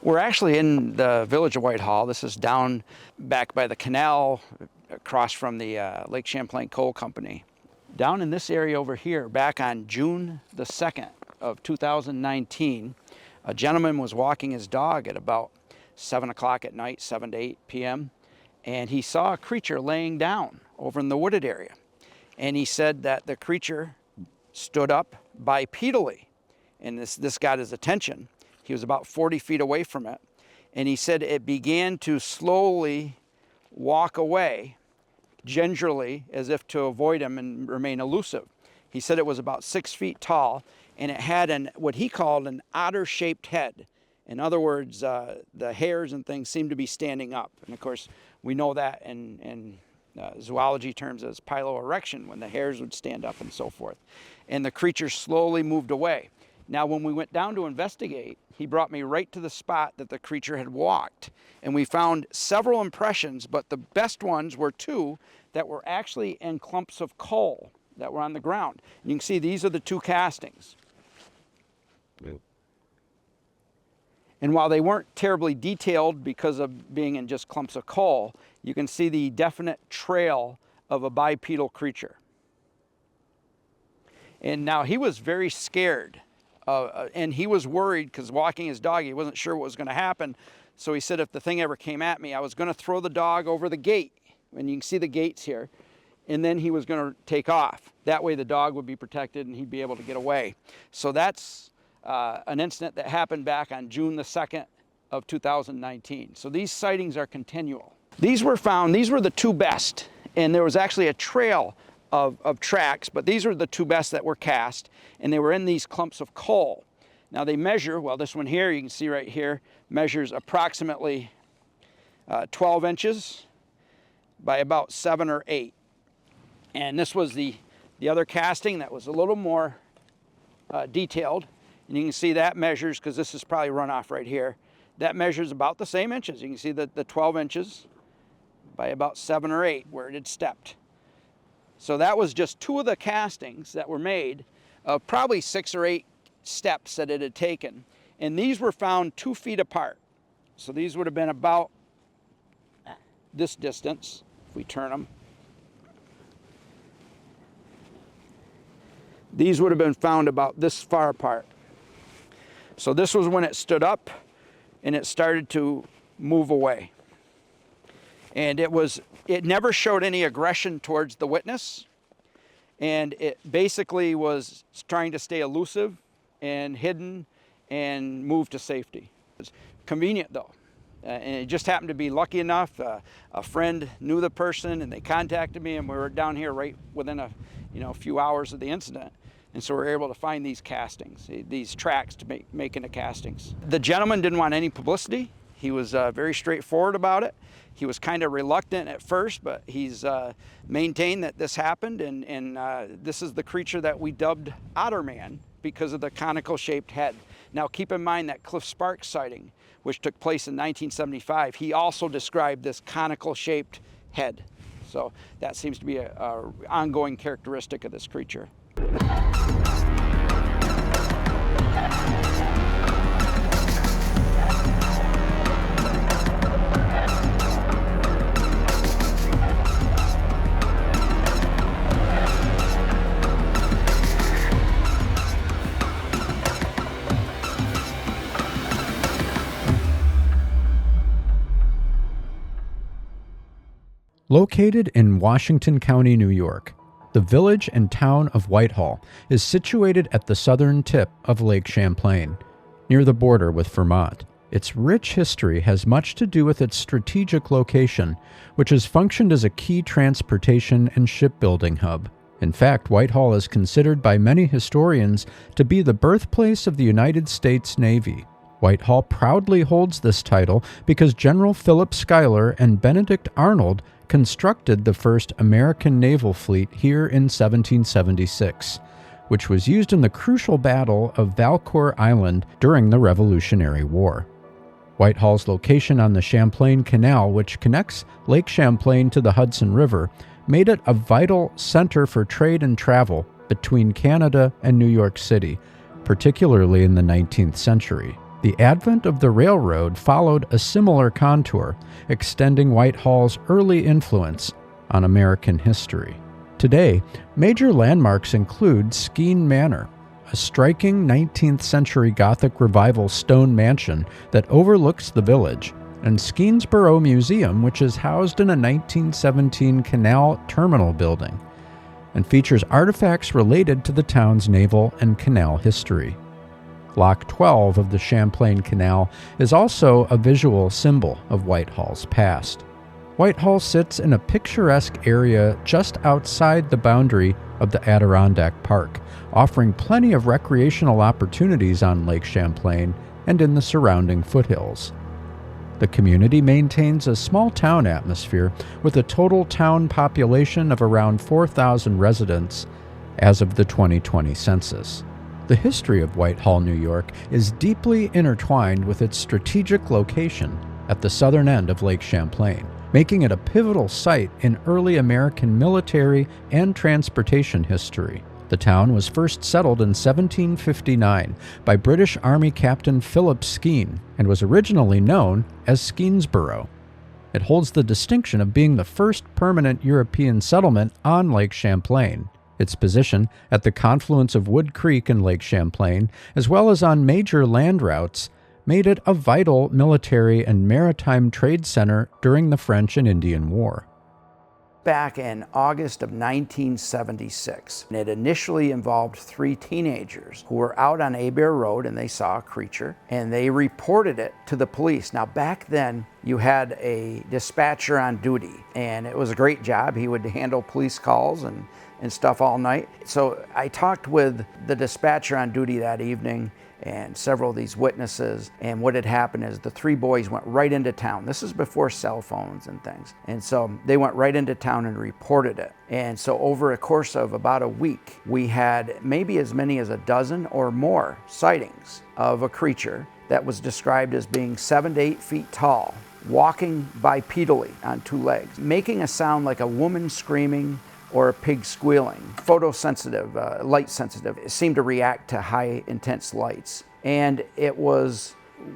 We're actually in the village of Whitehall. This is down back by the canal across from the Lake Champlain Coal Company. Down in this area over here, back on June the 2nd of 2019, a gentleman was walking his dog at about 7 o'clock at night, 7 to 8 p.m., and he saw a creature laying down over in the wooded area. And he said that the creature stood up bipedally, and this got his attention. He was about 40 feet away from it, and he said it began to slowly walk away, gingerly, as if to avoid him and remain elusive. He said it was about 6 feet tall, and it had what he called an otter-shaped head. In other words, the hairs and things seemed to be standing up. And of course, we know that in zoology terms as piloerection, when the hairs would stand up and so forth. And the creature slowly moved away. Now, when we went down to investigate, he brought me right to the spot that the creature had walked. And we found several impressions, but the best ones were two that were actually in clumps of coal that were on the ground. And you can see these are the two castings. Yep. And while they weren't terribly detailed because of being in just clumps of coal, you can see the definite trail of a bipedal creature. And now he was very scared. And he was worried because walking his dog, he wasn't sure what was going to happen. So he said if the thing ever came at me, I was going to throw the dog over the gate. And you can see the gates here. And then he was going to take off. That way the dog would be protected and he'd be able to get away. So that's an incident that happened back on June the 2nd of 2019. So these sightings are continual. These were found, these were the two best. And there was actually a trail of tracks, but these were the two best that were cast, and they were in these clumps of coal. Now they measure, well, this one here, you can see right here, measures approximately 12 inches by about 7 or 8. And this was the other casting that was a little more detailed. And you can see that measures, because this is probably runoff right here, that measures about the same inches. You can see the 12 inches by about 7 or 8 where it had stepped. So that was just two of the castings that were made of probably 6 or 8 steps that it had taken. And these were found 2 feet apart. So these would have been about this distance, if we turn them. These would have been found about this far apart. So this was when it stood up and it started to move away. And it never showed any aggression towards the witness. And it basically was trying to stay elusive and hidden and move to safety. It's convenient though. And it just happened to be lucky enough. A friend knew the person and they contacted me, and we were down here right within a few hours of the incident. And so we were able to find these castings, these tracks to make into castings. The gentleman didn't want any publicity. He was very straightforward about it. He was kind of reluctant at first, but he's maintained that this happened, and this is the creature that we dubbed Otterman because of the conical shaped head. Now keep in mind that Cliff Sparks sighting, which took place in 1975, he also described this conical shaped head. So that seems to be an ongoing characteristic of this creature. Located in Washington County, New York, the village and town of Whitehall is situated at the southern tip of Lake Champlain, near the border with Vermont. Its rich history has much to do with its strategic location, which has functioned as a key transportation and shipbuilding hub. In fact, Whitehall is considered by many historians to be the birthplace of the United States Navy. Whitehall proudly holds this title because General Philip Schuyler and Benedict Arnold constructed the first American naval fleet here in 1776, which was used in the crucial Battle of Valcour Island during the Revolutionary War. Whitehall's location on the Champlain Canal, which connects Lake Champlain to the Hudson River, made it a vital center for trade and travel between Canada and New York City, particularly in the 19th century. The advent of the railroad followed a similar contour, extending Whitehall's early influence on American history. Today, major landmarks include Skene Manor, a striking 19th century Gothic Revival stone mansion that overlooks the village, and Skenesborough Museum, which is housed in a 1917 canal terminal building and features artifacts related to the town's naval and canal history. Lock 12 of the Champlain Canal is also a visual symbol of Whitehall's past. Whitehall sits in a picturesque area just outside the boundary of the Adirondack Park, offering plenty of recreational opportunities on Lake Champlain and in the surrounding foothills. The community maintains a small-town atmosphere with a total town population of around 4,000 residents as of the 2020 census. The history of Whitehall, New York, is deeply intertwined with its strategic location at the southern end of Lake Champlain, making it a pivotal site in early American military and transportation history. The town was first settled in 1759 by British Army Captain Philip Skene and was originally known as Skenesborough. It holds the distinction of being the first permanent European settlement on Lake Champlain. Its position at the confluence of Wood Creek and Lake Champlain, as well as on major land routes, made it a vital military and maritime trade center during the French and Indian War. Back in August of 1976, and it initially involved 3 teenagers who were out on Hebert Road and they saw a creature and they reported it to the police. Now back then you had a dispatcher on duty and it was a great job. He would handle police calls and stuff all night. So I talked with the dispatcher on duty that evening and several of these witnesses, and what had happened is the 3 boys went right into town. This is before cell phones and things. And so they went right into town and reported it. And so over a course of about a week, we had maybe as many as a dozen or more sightings of a creature that was described as being 7 to 8 feet tall, walking bipedally on 2 legs, making a sound like a woman screaming or a pig squealing. Photosensitive, light sensitive. It seemed to react to high intense lights. And it was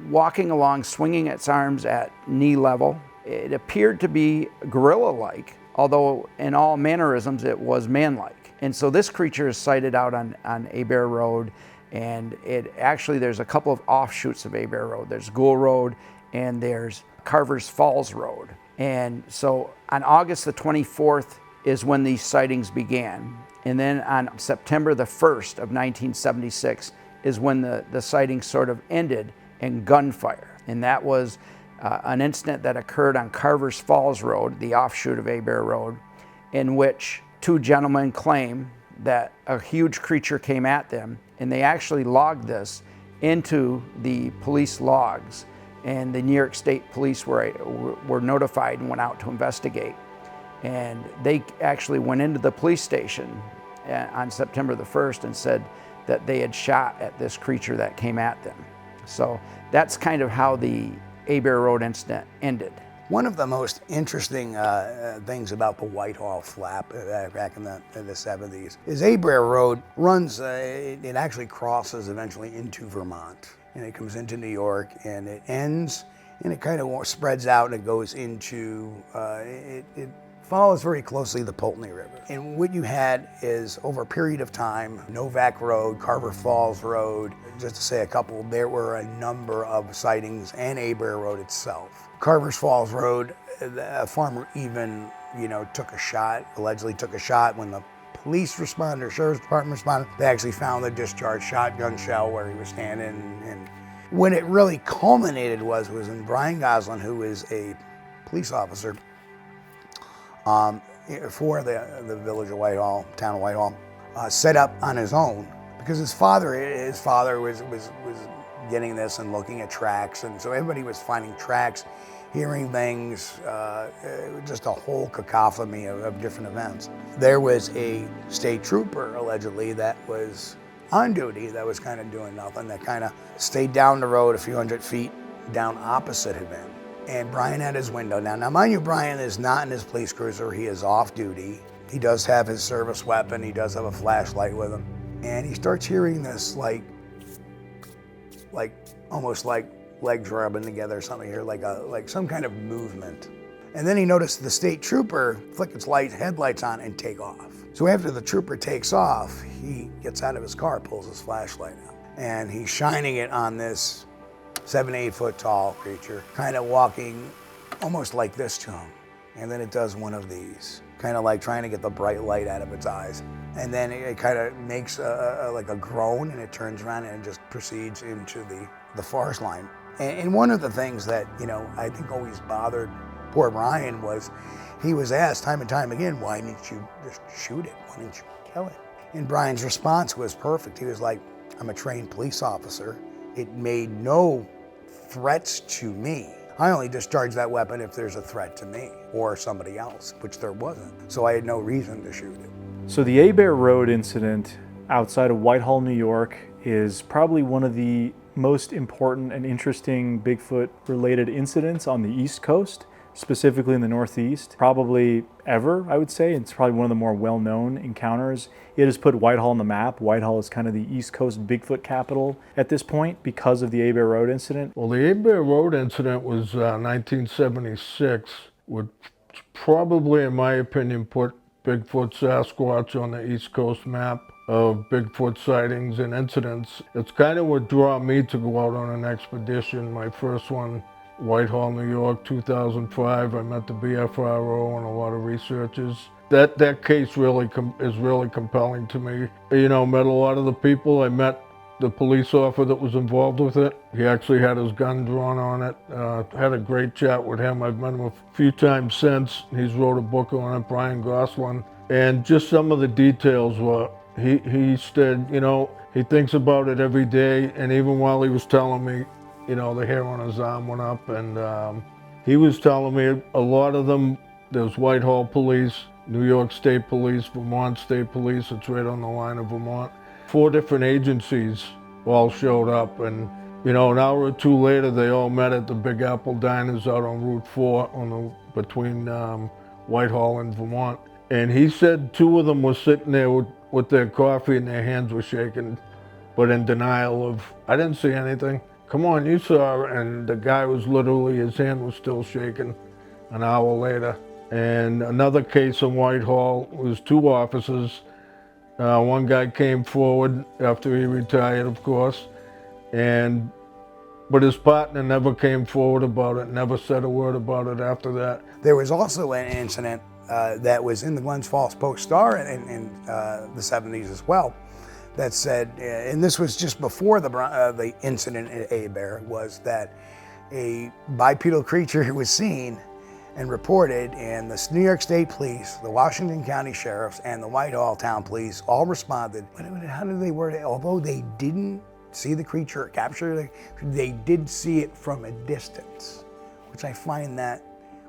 walking along, swinging its arms at knee level. It appeared to be gorilla-like, although in all mannerisms it was man-like. And so this creature is sighted out on Hebert Road, and there's a couple of offshoots of Hebert Road. There's Gould Road and there's Carver's Falls Road. And so on August the 24th, is when these sightings began. And then on September the 1st of 1976 is when the sightings sort of ended in gunfire. And that was an incident that occurred on Carver's Falls Road, the offshoot of Hebert Road, in which 2 gentlemen claim that a huge creature came at them, and they actually logged this into the police logs. And the New York State Police were notified and went out to investigate. And they actually went into the police station on September the 1st and said that they had shot at this creature that came at them. So that's kind of how the Hebert Road incident ended. One of the most interesting things about the Whitehall flap back in the 70s is Hebert Road runs, it actually crosses eventually into Vermont. And it comes into New York and it ends and it kind of spreads out and it goes into, it follows very closely the Poultney River. And what you had is, over a period of time, Novak Road, Carver Falls Road, just to say a couple, there were a number of sightings, and Hebert Road itself. Carver's Falls Road, a farmer even, allegedly took a shot when the police responded, or sheriff's department responded. They actually found the discharged shotgun shell where he was standing. And when it really culminated was when Brian Goslin, who is a police officer, for the village of Whitehall, town of Whitehall, set up on his own because his father was getting this and looking at tracks, and so everybody was finding tracks, hearing things, just a whole cacophony of different events. There was a state trooper allegedly that was on duty that was kind of doing nothing, that kind of stayed down the road a few hundred feet down opposite of him. And Brian had his window down. Now, mind you, Brian is not in his police cruiser. He is off duty. He does have his service weapon. He does have a flashlight with him. And he starts hearing this, like almost like legs rubbing together or something here, like some kind of movement. And then he noticed the state trooper flick its headlights on and take off. So after the trooper takes off, he gets out of his car, pulls his flashlight out, and he's shining it on this 7 to 8 foot tall creature, kind of walking almost like this to him. And then it does one of these, kind of like trying to get the bright light out of its eyes. And then it kind of makes like a groan, and it turns around and it just proceeds into the forest line. And one of the things that, I think always bothered poor Brian was he was asked time and time again, why didn't you just shoot it? Why didn't you kill it? And Brian's response was perfect. He was like, I'm a trained police officer. It made no threats to me. I only discharge that weapon if there's a threat to me or somebody else, which there wasn't. So I had no reason to shoot it. So the Abear Road incident outside of Whitehall, New York is probably one of the most important and interesting Bigfoot-related incidents on the East Coast, specifically in the Northeast, probably ever, I would say. It's probably one of the more well-known encounters. It has put Whitehall on the map. Whitehall is kind of the East Coast Bigfoot capital at this point because of the Abear Road incident. Well, the Abear Road incident was 1976, which probably, in my opinion, put Bigfoot Sasquatch on the East Coast map of Bigfoot sightings and incidents. It's kind of what drew me to go out on an expedition. My first one, Whitehall, New York, 2005. I met the BFRO and a lot of researchers. That case is really compelling to me. Met a lot of the people. I met the police officer that was involved with it. He actually had his gun drawn on it. Had a great chat with him. I've met him a few times since. He's wrote a book on it, Brian Gosselin. And just some of the details were, he said, he thinks about it every day. And even while he was telling me, the hair on his arm went up, and he was telling me a lot of them, there's Whitehall Police, New York State Police, Vermont State Police, it's right on the line of Vermont. 4 different agencies all showed up, and an hour or two later, they all met at the Big Apple Diners out on Route 4 between Whitehall and Vermont. And he said 2 of them were sitting there with their coffee and their hands were shaking, but in denial of, I didn't see anything. Come on, you saw it. And the guy was literally, his hand was still shaking an hour later. And another case in Whitehall was 2 officers. One guy came forward after he retired, of course, but his partner never came forward about it, never said a word about it after that. There was also an incident that was in the Glens Falls Post-Star in the 70s as well, that said, and this was just before the incident at Abear, was that a bipedal creature was seen and reported, and the New York State Police, the Washington County Sheriffs, and the Whitehall Town Police all responded. How did they word it? Although they didn't see the creature or capture it, they did see it from a distance, which I find that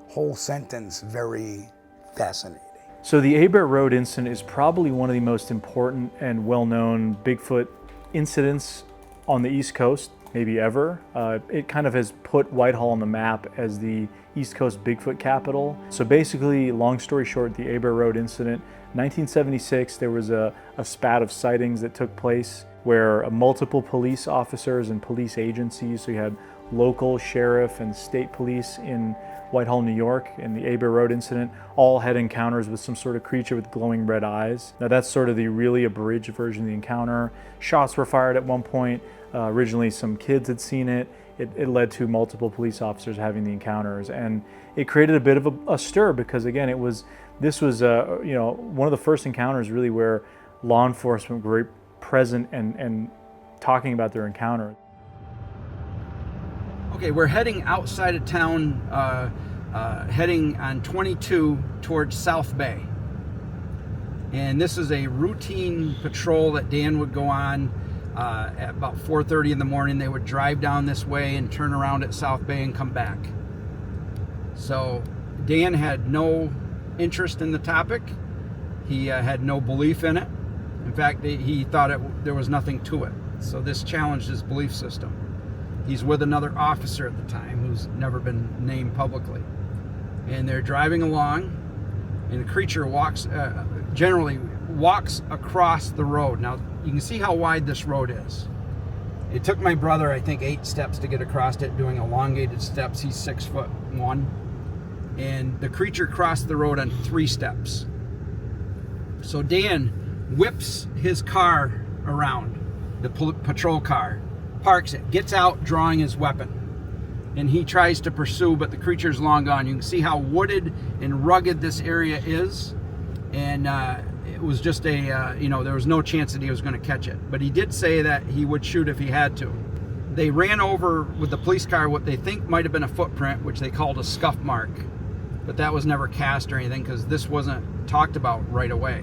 whole sentence very fascinating. So the Abear Road incident is probably one of the most important and well-known Bigfoot incidents on the East Coast, maybe ever. It kind of has put Whitehall on the map as the East Coast Bigfoot capital. So basically, long story short, the Abear Road incident, 1976, there was a spat of sightings that took place where multiple police officers and police agencies, so you had local sheriff and state police in Whitehall, New York, in the Abear Road incident, all had encounters with some sort of creature with glowing red eyes. Now that's sort of the really abridged version of the encounter. Shots were fired at one point. Originally some kids had seen it. It led to multiple police officers having the encounters, and it created a bit of a stir because, again, this was one of the first encounters really where law enforcement were present and talking about their encounter. Okay, we're heading outside of town, heading on 22 towards South Bay. And this is a routine patrol that Dan would go on at about 4:30 in the morning. They would drive down this way and turn around at South Bay and come back. So Dan had no interest in the topic. He had no belief in it. In fact, he thought there was nothing to it. So this challenged his belief system. He's with another officer at the time who's never been named publicly. And they're driving along, and the creature generally walks across the road. Now, you can see how wide this road is. It took my brother, I think, 8 steps to get across it, doing elongated steps. He's 6'1", and the creature crossed the road on 3 steps. So Dan whips his car around, the patrol car, parks it, gets out, drawing his weapon, and he tries to pursue, but the creature's long gone. You can see how wooded and rugged this area is, and it was just a, there was no chance that he was going to catch it. But he did say that he would shoot if he had to. They ran over with the police car what they think might have been a footprint, which they called a scuff mark. But that was never cast or anything because this wasn't talked about right away.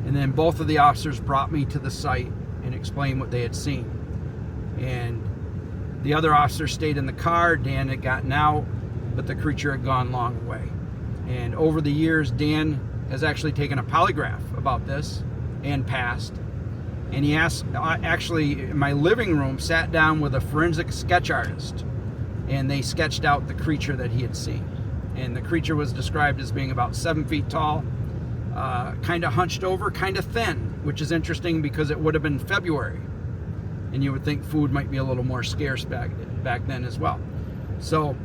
And then both of the officers brought me to the site and explained what they had seen. And the other officer stayed in the car. Dan had gotten out, but the creature had gone long away. And over the years, Dan has actually taken a polygraph about this and passed. And he asked, actually in my living room, sat down with a forensic sketch artist, and they sketched out the creature that he had seen. And the creature was described as being about 7 feet tall, kind of hunched over, kind of thin, which is interesting because it would have been February. And you would think food might be a little more scarce back then as well. So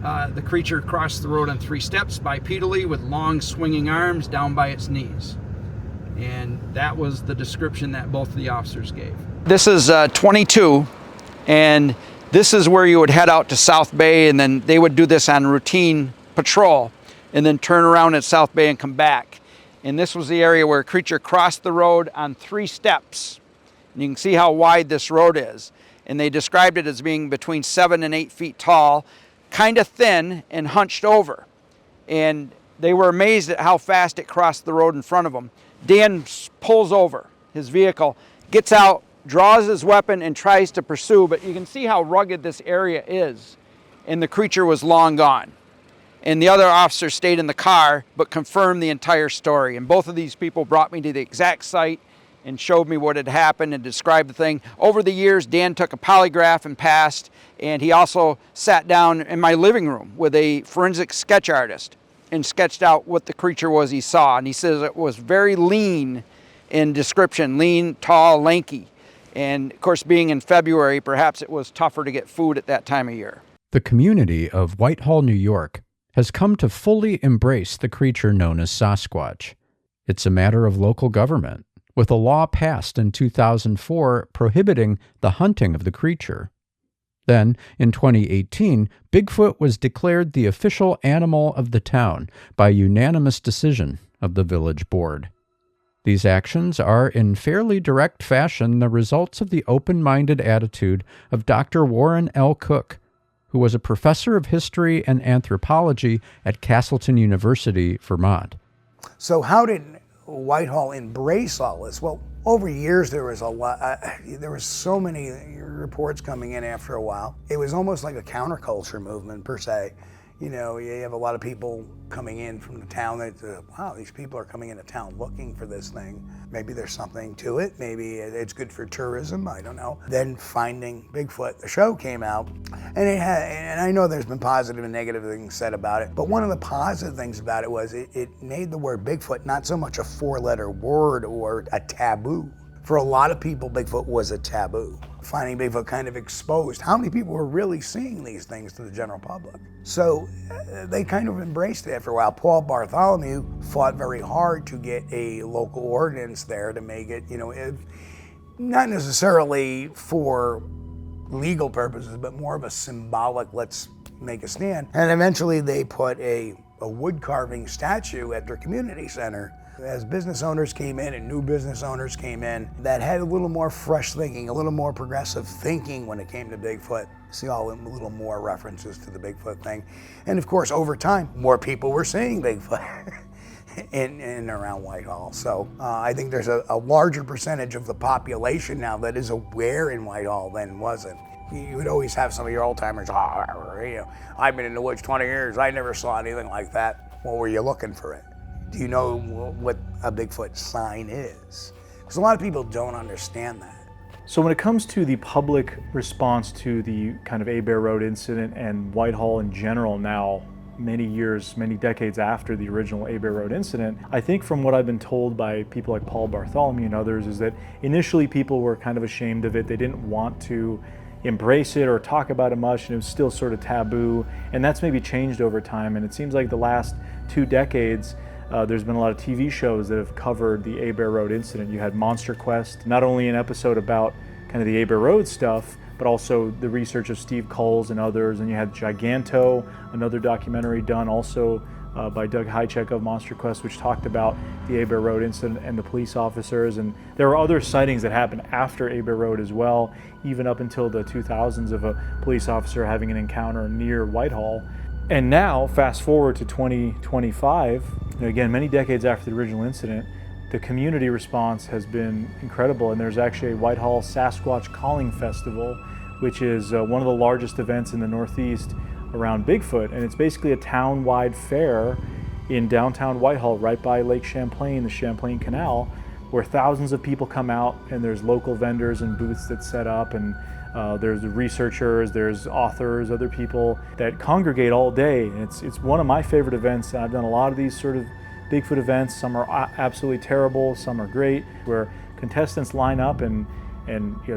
the creature crossed the road on 3 steps bipedally with long swinging arms down by its knees. And that was the description that both of the officers gave. This is 22, and this is where you would head out to South Bay, and then they would do this on routine patrol, and then turn around at South Bay and come back. And this was the area where a creature crossed the road on 3 steps. And you can see how wide this road is. And they described it as being between 7 and 8 feet tall, kind of thin and hunched over. And they were amazed at how fast it crossed the road in front of them. Dan pulls over his vehicle, gets out, draws his weapon, and tries to pursue. But you can see how rugged this area is. And the creature was long gone. And the other officer stayed in the car, but confirmed the entire story. And both of these people brought me to the exact site and showed me what had happened and described the thing. Over the years, Dan took a polygraph and passed, and he also sat down in my living room with a forensic sketch artist and sketched out what the creature was he saw. And he says it was very lean in description, lean, tall, lanky. And of course, being in February, perhaps it was tougher to get food at that time of year. The community of Whitehall, New York, has come to fully embrace the creature known as Sasquatch. It's a matter of local government, with a law passed in 2004 prohibiting the hunting of the creature. Then, in 2018, Bigfoot was declared the official animal of the town by unanimous decision of the village board. These actions are, in fairly direct fashion, the results of the open-minded attitude of Dr. Warren L. Cook, who was a professor of history and anthropology at Castleton University, Vermont. So how did Whitehall embrace all this? Well, over years there was a lot. There was so many reports coming in after a while. It was almost like a counterculture movement per se. You know, you have a lot of people coming in from the town that, wow, these people are coming into town looking for this thing. Maybe there's something to it. Maybe it's good for tourism. I don't know. Then Finding Bigfoot, the show came out, and it had, and I know there's been positive and negative things said about it, but one of the positive things about it was it made the word Bigfoot not so much a 4-letter word or a taboo. For a lot of people, Bigfoot was a taboo. Finding Bigfoot kind of exposed how many people were really seeing these things to the general public. So they kind of embraced it after a while. Paul Bartholomew fought very hard to get a local ordinance there to make it, not necessarily for legal purposes, but more of a symbolic, let's make a stand. And eventually they put a wood carving statue at their community center. As business owners came in and new business owners came in that had a little more fresh thinking, a little more progressive thinking when it came to Bigfoot. See all a little more references to the Bigfoot thing. And of course, over time, more people were seeing Bigfoot in and around Whitehall. So I think there's a larger percentage of the population now that is aware in Whitehall than wasn't. You would always have some of your old timers, I've been in the woods 20 years, I never saw anything like that. Well, were you looking for it? Do you know what a Bigfoot sign is? Because a lot of people don't understand that. So when it comes to the public response to the kind of Abear Road incident and Whitehall in general now, many years, many decades after the original Abear Road incident. I think from what I've been told by people like Paul Bartholomew and others is that initially people were kind of ashamed of it. They didn't want to embrace it or talk about it much, and it was still sort of taboo, and that's maybe changed over time. And it seems like the last 2 decades there's been a lot of TV shows that have covered the Abear Road incident. You had Monster Quest, not only an episode about kind of the Abear Road stuff, but also the research of Steve Kulls and others. And you had Giganto, another documentary done also by Doug Hychek of Monster Quest, which talked about the Abear Road incident and the police officers. And there were other sightings that happened after Abear Road as well, even up until the 2000s of a police officer having an encounter near Whitehall. And now, fast forward to 2025, again, many decades after the original incident, the community response has been incredible, and there's actually a Whitehall Sasquatch Calling Festival, which is one of the largest events in the Northeast around Bigfoot, and it's basically a town-wide fair in downtown Whitehall, right by Lake Champlain, the Champlain Canal, where thousands of people come out, and there's local vendors and booths that set up, and there's researchers, there's authors, other people that congregate all day. And it's one of my favorite events. I've done a lot of these sort of Bigfoot events. Some are absolutely terrible, some are great, where contestants line up and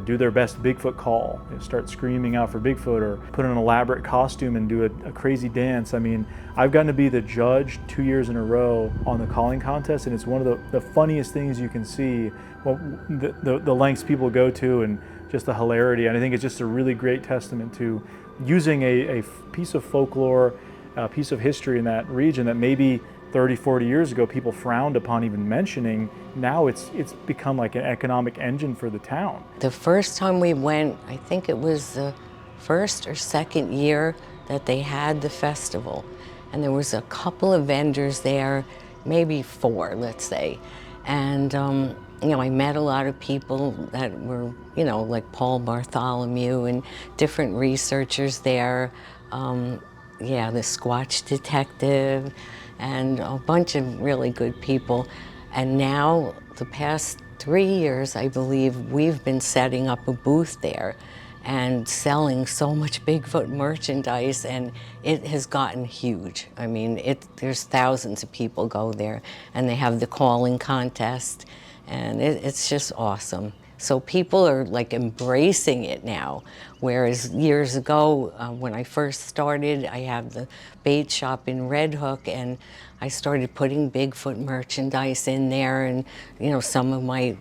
do their best Bigfoot call. Start screaming out for Bigfoot, or put on an elaborate costume and do a crazy dance. I mean, I've gotten to be the judge 2 years in a row on the calling contest, and it's one of the funniest things you can see. Well, the lengths people go to, and just the hilarity. And I think it's just a really great testament to using a piece of folklore, a piece of history in that region that maybe 30, 40 years ago people frowned upon even mentioning. Now it's become like an economic engine for the town. The first time we went, I think it was the first or second year that they had the festival. And there was a couple of vendors there, maybe 4, let's say. And I met a lot of people that were, like Paul Bartholomew and different researchers there. The Squatch detective, and a bunch of really good people. And now, the past 3 years, I believe, we've been setting up a booth there and selling so much Bigfoot merchandise, and it has gotten huge. I mean, there's thousands of people go there, and they have the calling contest, and it's just awesome. So people are like embracing it now, whereas years ago, when I first started, I had the bait shop in Red Hook, and I started putting Bigfoot merchandise in there, and some of my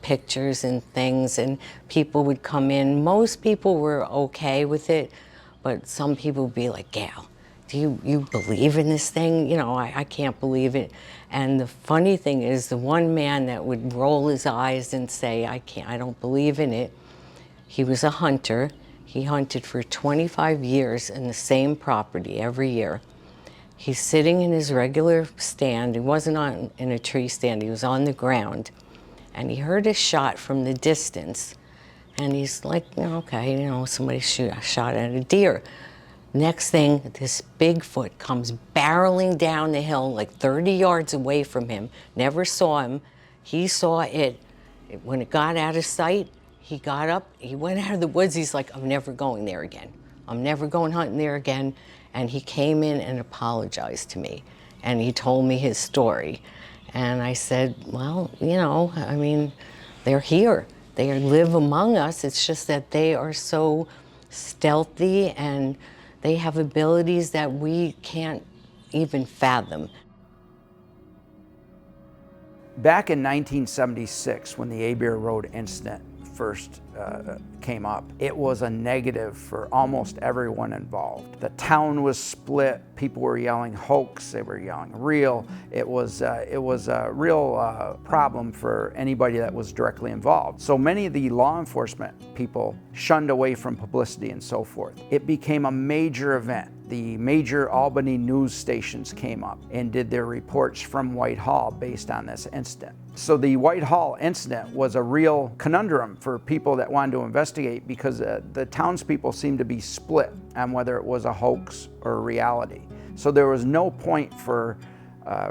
pictures and things, and people would come in. Most people were okay with it, but some people would be like, "Gayle, do you believe in this thing? I can't believe it." And the funny thing is, the one man that would roll his eyes and say, I don't believe in it, he was a hunter. He hunted for 25 years in the same property every year. He's sitting in his regular stand. He wasn't in a tree stand, he was on the ground. And he heard a shot from the distance. And he's like, okay, somebody shot at a deer. Next thing, this Bigfoot comes barreling down the hill like 30 yards away from him. Never saw him. He saw it. When it got out of sight, he got up, he went out of the woods. He's like, I'm never going there again. I'm never going hunting there again. And he came in and apologized to me. And he told me his story. And I said, well, they're here. They live among us. It's just that they are so stealthy, and they have abilities that we can't even fathom. Back in 1976, when the Abear Road incident first came up, it was a negative for almost everyone involved. The town was split. People were yelling hoax. They were yelling real. It was a real problem for anybody that was directly involved. So many of the law enforcement people shunned away from publicity and so forth. It became a major event. The major Albany news stations came up and did their reports from Whitehall based on this incident. So the Whitehall incident was a real conundrum for people that wanted to investigate, because the townspeople seemed to be split on whether it was a hoax or a reality. So there was no point for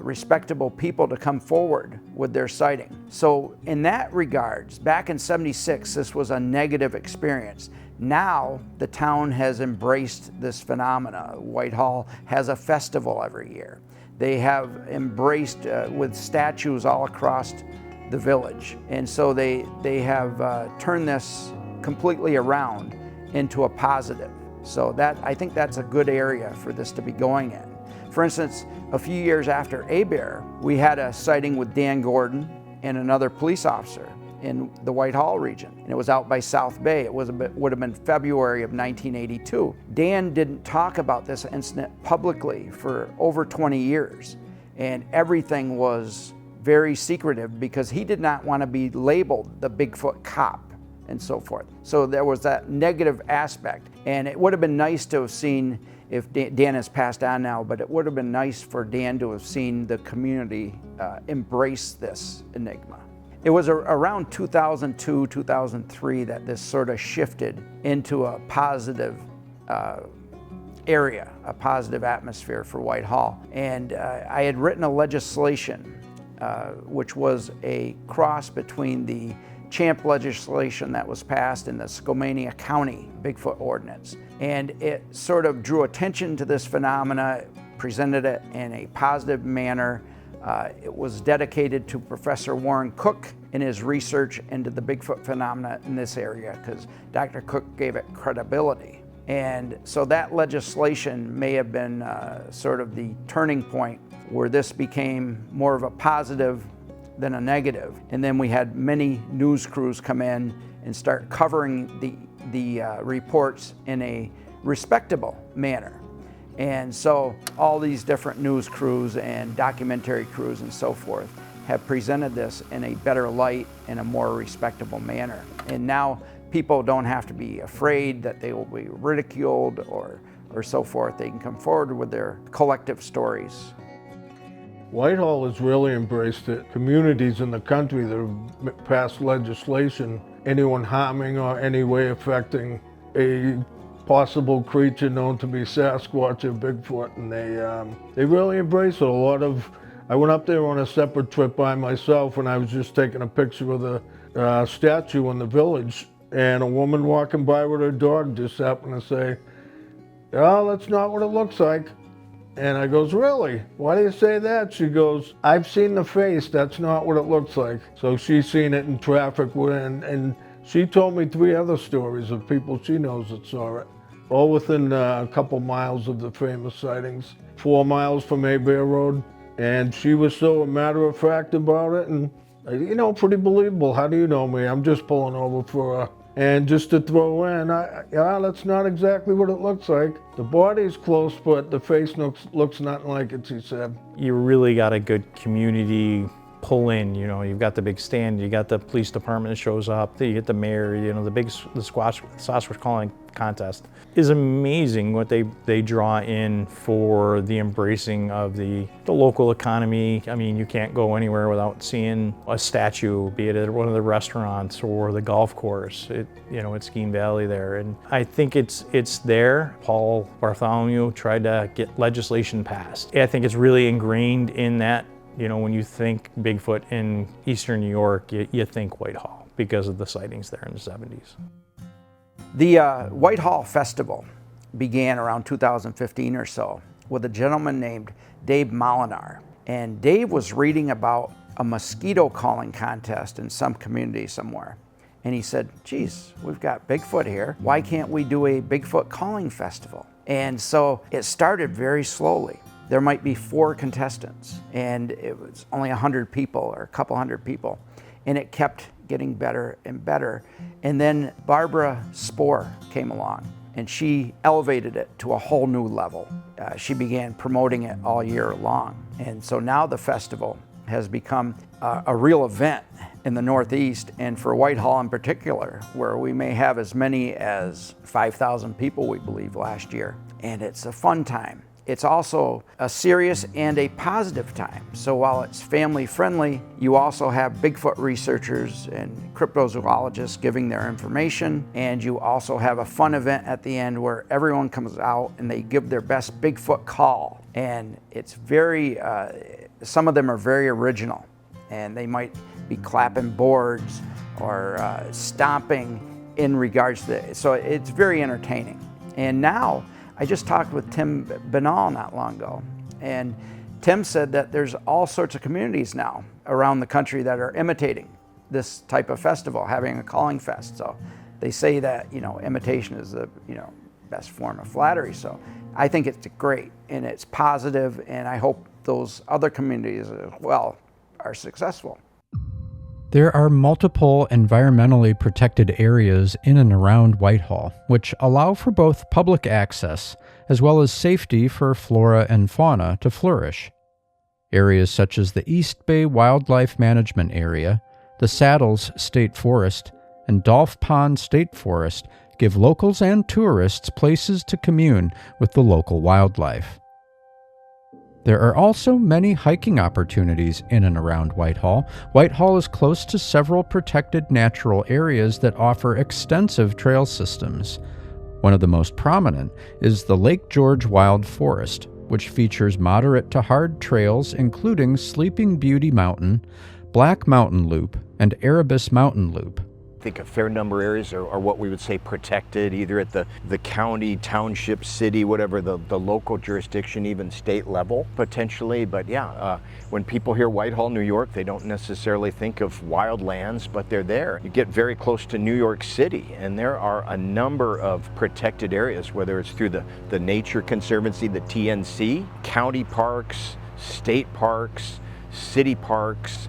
respectable people to come forward with their sighting. So in that regards, back in '76, this was a negative experience. Now the town has embraced this phenomena. Whitehall has a festival every year. They have embraced with statues all across the village. And so they have turned this completely around into a positive. So I think that's a good area for this to be going in. For instance, a few years after Abear, we had a sighting with Dan Gordon and another police officer in the Whitehall region. And it was out by South Bay. It would have been February of 1982. Dan didn't talk about this incident publicly for over 20 years. And everything was very secretive because he did not want to be labeled the Bigfoot cop and so forth. So there was that negative aspect. And it would have been nice to have seen, if Dan has passed on now, but it would have been nice for Dan to have seen the community embrace this enigma. It was around 2002, 2003 that this sort of shifted into a positive area, a positive atmosphere for Whitehall. And I had written a legislation which was a cross between the CHAMP legislation that was passed in the Skomania County Bigfoot Ordinance. And it sort of drew attention to this phenomena, presented it in a positive manner. It was dedicated to Professor Warren Cook in his research into the Bigfoot phenomena in this area, because Dr. Cook gave it credibility. And so that legislation may have been sort of the turning point where this became more of a positive than a negative. And then we had many news crews come in and start covering the reports in a respectable manner. And so all these different news crews and documentary crews and so forth have presented this in a better light, in a more respectable manner. And now people don't have to be afraid that they will be ridiculed or so forth. They can come forward with their collective stories. Whitehall has really embraced it. Communities in the country that have passed legislation, anyone harming or any way affecting a possible creature known to be Sasquatch or Bigfoot, and they really embrace it. I went up there on a separate trip by myself when I was just taking a picture of the statue in the village, and a woman walking by with her dog just happened to say, "Oh, that's not what it looks like." And I goes, "Really? Why do you say that?" She goes, "I've seen the face, that's not what it looks like." So she's seen it in traffic, and she told me 3 other stories of people she knows that saw it, all within a couple miles of the famous sightings, 4 miles from Abear Road. And she was so matter-of-fact about it, and pretty believable. "How do you know me? I'm just pulling over for a..." And just to throw in, that's not exactly what it looks like. The body's close, but the face looks nothing like it, she said. You really got a good community pull in, you've got the big stand, you got the police department that shows up, you get the mayor, the Sasquatch calling contest. Is amazing what they draw in for the embracing of the local economy. I mean, you can't go anywhere without seeing a statue, be it at one of the restaurants or the golf course, at Skeene Valley there. And I think it's there. Paul Bartholomew tried to get legislation passed. I think it's really ingrained in that. When you think Bigfoot in eastern New York, you think Whitehall because of the sightings there in the 70s. The Whitehall Festival began around 2015 or so with a gentleman named Dave Molinar. And Dave was reading about a mosquito calling contest in some community somewhere. And he said, "Geez, we've got Bigfoot here. Why can't we do a Bigfoot calling festival?" And so it started very slowly. There might be 4 contestants, and it was only 100 people or a couple hundred people. And it kept getting better and better. And then Barbara Spohr came along, and she elevated it to a whole new level. She began promoting it all year long. And so now the festival has become a real event in the Northeast, and for Whitehall in particular, where we may have as many as 5,000 people, we believe, last year. And it's a fun time. It's also a serious and a positive time. So while it's family friendly, you also have Bigfoot researchers and cryptozoologists giving their information, and you also have a fun event at the end where everyone comes out and they give their best Bigfoot call. And it's some of them are very original, and they might be clapping boards or stomping in regards to it. So it's very entertaining. And now, I just talked with Tim Banal not long ago, and Tim said that there's all sorts of communities now around the country that are imitating this type of festival, having a calling fest. So they say that, imitation is the, best form of flattery. So I think it's great and it's positive, and I hope those other communities as well are successful. There are multiple environmentally protected areas in and around Whitehall, which allow for both public access as well as safety for flora and fauna to flourish. Areas such as the East Bay Wildlife Management Area, the Saddles State Forest, and Dolph Pond State Forest give locals and tourists places to commune with the local wildlife. There are also many hiking opportunities in and around Whitehall. Whitehall is close to several protected natural areas that offer extensive trail systems. One of the most prominent is the Lake George Wild Forest, which features moderate to hard trails including Sleeping Beauty Mountain, Black Mountain Loop, and Erebus Mountain Loop. I think a fair number of areas are what we would say protected, either at the county, township, city, whatever, the local jurisdiction, even state level, potentially. But yeah, when people hear Whitehall, New York, they don't necessarily think of wildlands, but they're there. You get very close to New York City, and there are a number of protected areas, whether it's through the Nature Conservancy, the TNC, county parks, state parks, city parks.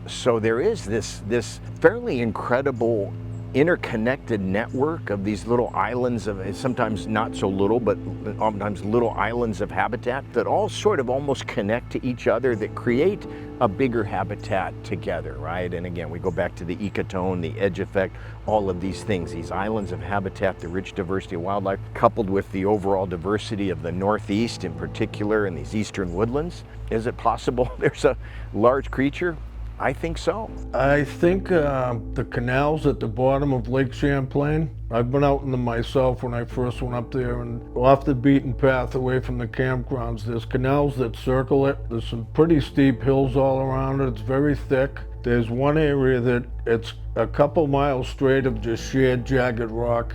So there is this fairly incredible interconnected network of these little islands of, sometimes not so little, but oftentimes little islands of habitat that all sort of almost connect to each other, that create a bigger habitat together, right? And again, we go back to the ecotone, the edge effect, all of these things, these islands of habitat, the rich diversity of wildlife, coupled with the overall diversity of the Northeast in particular, and these eastern woodlands. Is it possible there's a large creature? I think so. I think the canals at the bottom of Lake Champlain, I've been out in them myself when I first went up there, and off the beaten path away from the campgrounds, there's canals that circle it. There's some pretty steep hills all around it. It's very thick. There's one area that it's a couple miles straight of just sheer jagged rock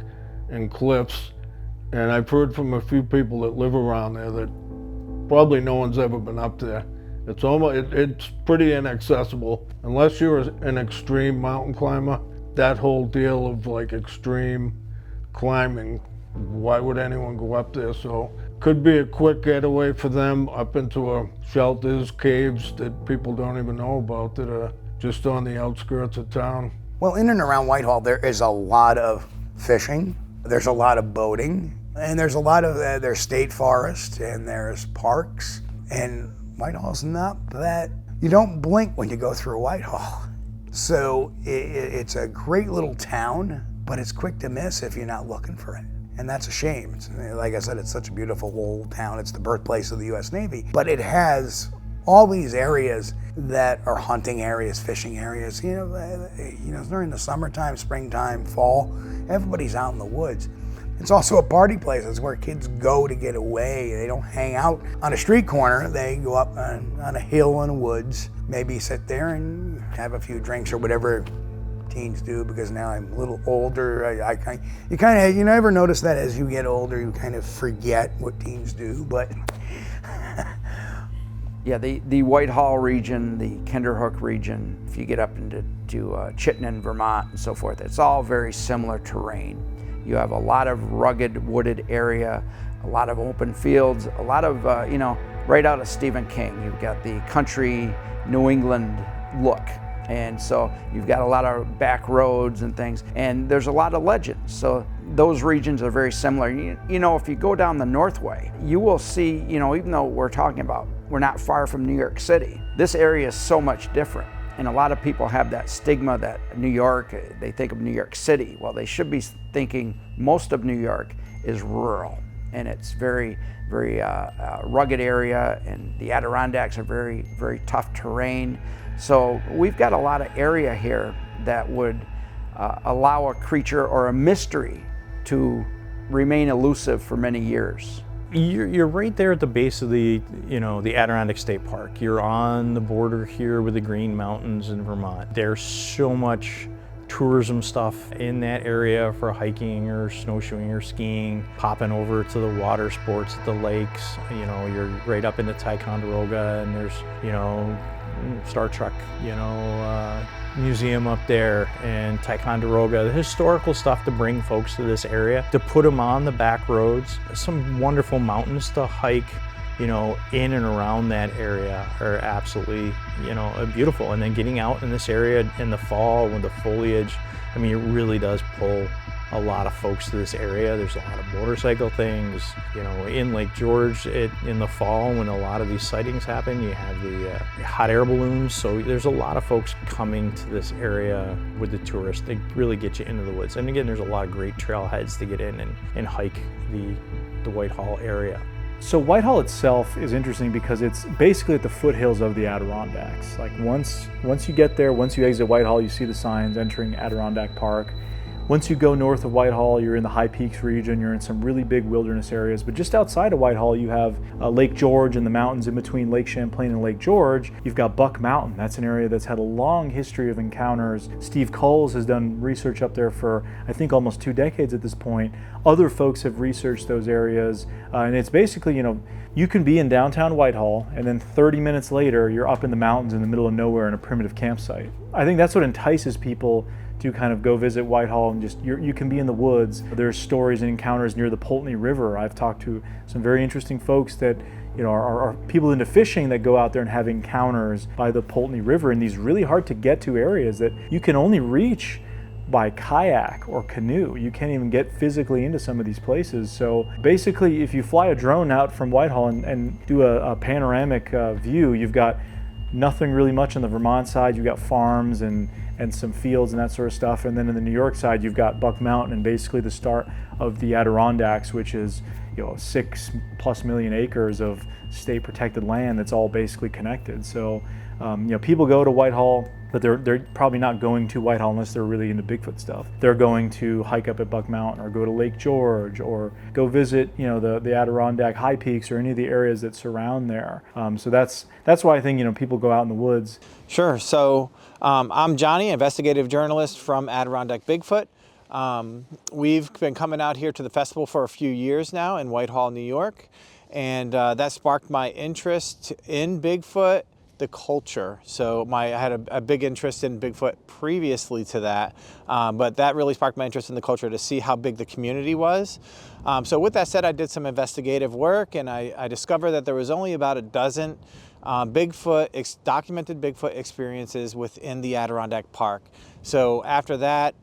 and cliffs, and I've heard from a few people that live around there that probably no one's ever been up there. It's pretty inaccessible. Unless you're an extreme mountain climber, that whole deal of like extreme climbing, why would anyone go up there? So could be a quick getaway for them up into shelters, caves that people don't even know about that are just on the outskirts of town. Well, in and around Whitehall, there is a lot of fishing, there's a lot of boating, and there's a lot of, there's state forest, and there's parks, and Whitehall's not that, you don't blink when you go through Whitehall. So it's a great little town, but it's quick to miss if you're not looking for it. And that's a shame. Like I said, it's such a beautiful old town. It's the birthplace of the US Navy, but it has all these areas that are hunting areas, fishing areas. During the summertime, springtime, fall, everybody's out in the woods. It's also a party place. It's where kids go to get away. They don't hang out on a street corner. They go up on a hill in the woods, maybe sit there and have a few drinks or whatever teens do, because now I'm a little older. You never notice that as you get older, you kind of forget what teens do, but. Yeah, the Whitehall region, the Kinderhook region, if you get up into Chittenden, Vermont and so forth, it's all very similar terrain. You have a lot of rugged wooded area, a lot of open fields, a lot of, right out of Stephen King. You've got the country New England look. And so you've got a lot of back roads and things, and there's a lot of legends. So those regions are very similar. If you go down the Northway, you will see, even though we're not far from New York City, this area is so much different. And a lot of people have that stigma that New York, they think of New York City. Well, they should be thinking most of New York is rural, and it's very, very rugged area, and the Adirondacks are very, very tough terrain. So we've got a lot of area here that would allow a creature or a mystery to remain elusive for many years. You're right there at the base of the Adirondack State Park. You're on the border here with the Green Mountains in Vermont. There's so much tourism stuff in that area for hiking or snowshoeing or skiing, popping over to the water sports at the lakes. You know, you're right up into Ticonderoga, and there's, you know, Star Trek, you know, museum up there, and Ticonderoga, the historical stuff to bring folks to this area, to put them on the back roads. Some wonderful mountains to hike, you know, in and around that area are absolutely, you know, beautiful. And then getting out in this area in the fall with the foliage, I mean, it really does pull a lot of folks to this area. There's a lot of motorcycle things, you know, in Lake George in the fall when a lot of these sightings happen. You have the hot air balloons, so there's a lot of folks coming to this area with the tourists. They really get you into the woods. And again, there's a lot of great trailheads to get in and hike the Whitehall area. So Whitehall itself is interesting because it's basically at the foothills of the Adirondacks. Like once you get there, once you exit Whitehall, you see the signs entering Adirondack Park. Once you go north of Whitehall, you're in the High Peaks region, you're in some really big wilderness areas. But just outside of Whitehall, you have Lake George and the mountains in between Lake Champlain and Lake George. You've got Buck Mountain. That's an area that's had a long history of encounters. Steve Kulls has done research up there for, I think, almost 2 decades at this point. Other folks have researched those areas. And it's basically, you know, you can be in downtown Whitehall, and then 30 minutes later, you're up in the mountains in the middle of nowhere in a primitive campsite. I think that's what entices people to kind of go visit Whitehall, and just you can be in the woods. There's stories and encounters near the Poultney River. I've talked to some very interesting folks that, you know, are people into fishing that go out there and have encounters by the Poultney River in these really hard to get to areas that you can only reach by kayak or canoe. You can't even get physically into some of these places. So basically, if you fly a drone out from Whitehall and do a panoramic view, you've got nothing really much on the Vermont side. You've got farms and some fields and that sort of stuff. And then in the New York side, you've got Buck Mountain and basically the start of the Adirondacks, which is, you know, 6+ million acres of state protected land that's all basically connected. So, you know, people go to Whitehall, but they're probably not going to Whitehall unless they're really into Bigfoot stuff. They're going to hike up at Buck Mountain or go to Lake George or go visit, you know, the Adirondack High Peaks or any of the areas that surround there. So that's why I think, you know, people go out in the woods. Sure. So I'm Johnny, investigative journalist from Adirondack Bigfoot. We've been coming out here to the festival for a few years now in Whitehall, New York, and that sparked my interest in Bigfoot, the culture. So I had a big interest in Bigfoot previously to that, but that really sparked my interest in the culture to see how big the community was. So with that said, I did some investigative work, and I discovered that there was only about a dozen documented Bigfoot experiences within the Adirondack Park. So after that,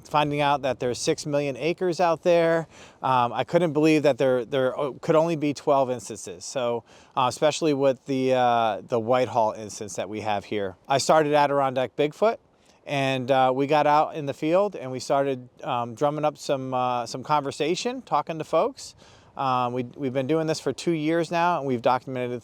finding out that there's 6 million acres out there, I couldn't believe that there could only be 12 instances. So especially with the Whitehall instance that we have here. I started Adirondack Bigfoot, and we got out in the field and we started drumming up some conversation, talking to folks. We've been doing this for 2 years now, and we documented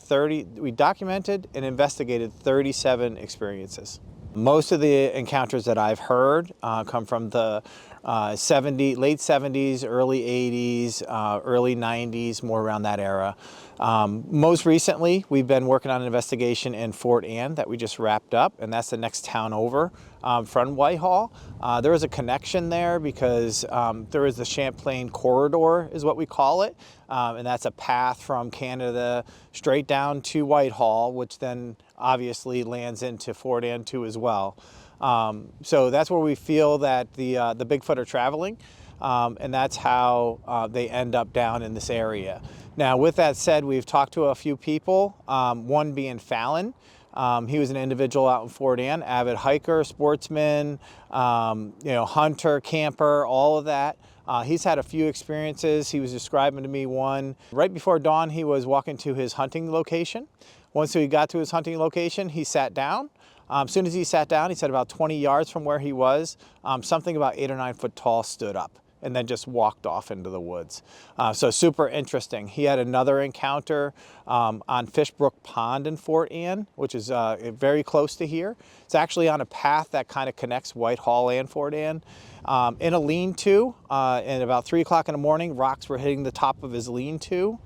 and investigated 37 experiences. Most of the encounters that I've heard come from the late 70s, early 80s, early 90s, more around that era. Most recently, we've been working on an investigation in Fort Anne that we just wrapped up, and that's the next town over from Whitehall. There is a connection there because there is the Champlain Corridor, is what we call it, and that's a path from Canada straight down to Whitehall, which then obviously lands into Fort Anne too as well. So that's where we feel that the Bigfoot are traveling, and that's how they end up down in this area. Now, with that said, we've talked to a few people, one being Fallon. He was an individual out in Fort Anne, avid hiker, sportsman, hunter, camper, all of that. He's had a few experiences. He was describing to me one. Right before dawn, he was walking to his hunting location. Once he got to his hunting location, he sat down. As soon as he sat down, he said about 20 yards from where he was, something about 8 or 9 foot tall stood up and then just walked off into the woods. So super interesting. He had another encounter on Fishbrook Pond in Fort Anne, which is very close to here. It's actually on a path that kind of connects Whitehall and Fort Anne. In a lean-to, and about 3 o'clock in the morning, rocks were hitting the top of his lean-to.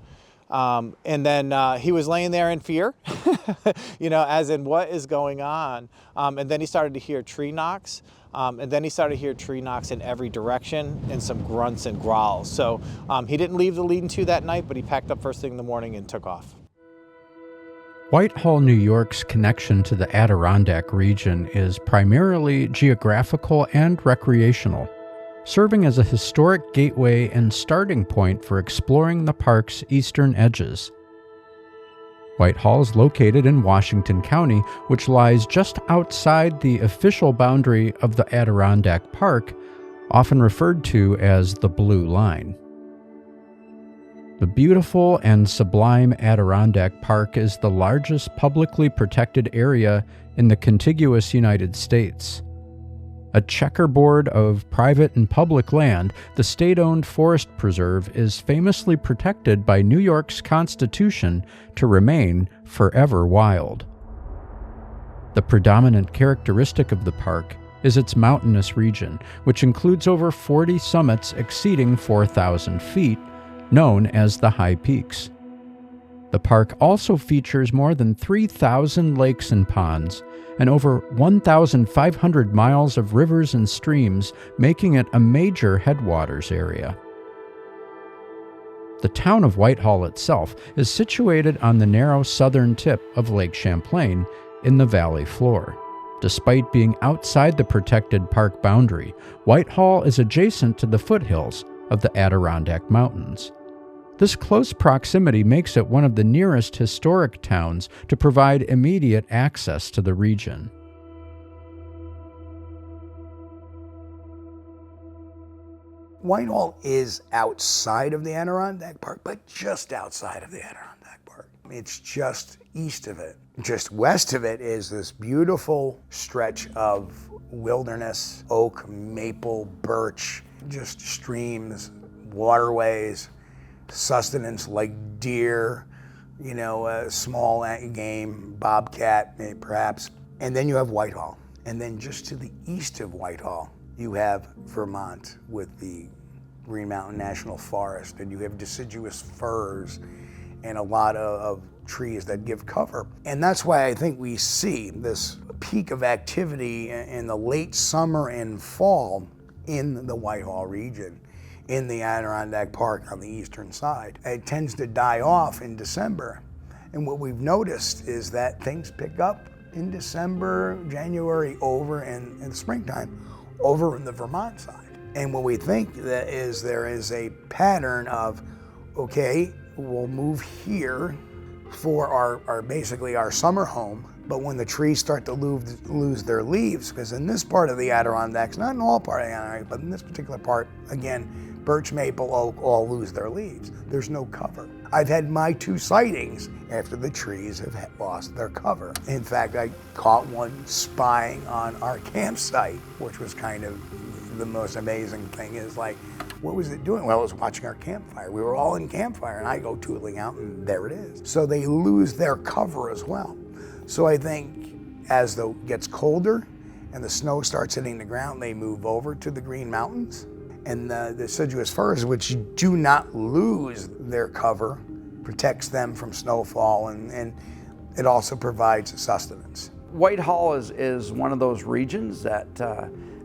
And then he was laying there in fear, you know, as in what is going on. And then he started to hear tree knocks. And then he started to hear tree knocks in every direction and some grunts and growls. So he didn't leave the lean-to that night, but he packed up first thing in the morning and took off. Whitehall, New York's connection to the Adirondack region is primarily geographical and recreational, serving as a historic gateway and starting point for exploring the park's eastern edges. Whitehall is located in Washington County, which lies just outside the official boundary of the Adirondack Park, often referred to as the Blue Line. The beautiful and sublime Adirondack Park is the largest publicly protected area in the contiguous United States. A checkerboard of private and public land, the state-owned forest preserve is famously protected by New York's Constitution to remain forever wild. The predominant characteristic of the park is its mountainous region, which includes over 40 summits exceeding 4,000 feet, known as the High Peaks. The park also features more than 3,000 lakes and ponds, and over 1,500 miles of rivers and streams, making it a major headwaters area. The town of Whitehall itself is situated on the narrow southern tip of Lake Champlain in the valley floor. Despite being outside the protected park boundary, Whitehall is adjacent to the foothills of the Adirondack Mountains. This close proximity makes it one of the nearest historic towns to provide immediate access to the region. Whitehall is outside of the Adirondack Park, but just outside of the Adirondack Park. It's just east of it. Just west of it is this beautiful stretch of wilderness, oak, maple, birch, just streams, waterways, sustenance like deer, you know, small game, bobcat, perhaps. And then you have Whitehall. And then just to the east of Whitehall, you have Vermont with the Green Mountain National Forest, and you have deciduous firs and a lot of trees that give cover. And that's why I think we see this peak of activity in the late summer and fall in the Whitehall region, in the Adirondack Park on the eastern side. It tends to die off in December. And what we've noticed is that things pick up in December, January, over in the springtime, over in the Vermont side. And what we think that is there is a pattern of, okay, we'll move here for our basically our summer home, but when the trees start to lose their leaves, because in this part of the Adirondacks, not in all part of the Adirondacks, but in this particular part, again, birch, maple, oak all lose their leaves. There's no cover. I've had my 2 sightings after the trees have lost their cover. In fact, I caught one spying on our campsite, which was kind of the most amazing thing. Is like, what was it doing? Well, it was watching our campfire. We were all in campfire, and I go tootling out, and there it is. So they lose their cover as well. So I think as it gets colder and the snow starts hitting the ground, they move over to the Green Mountains. And the deciduous firs, which do not lose their cover, protects them from snowfall, and it also provides sustenance. Whitehall is one of those regions that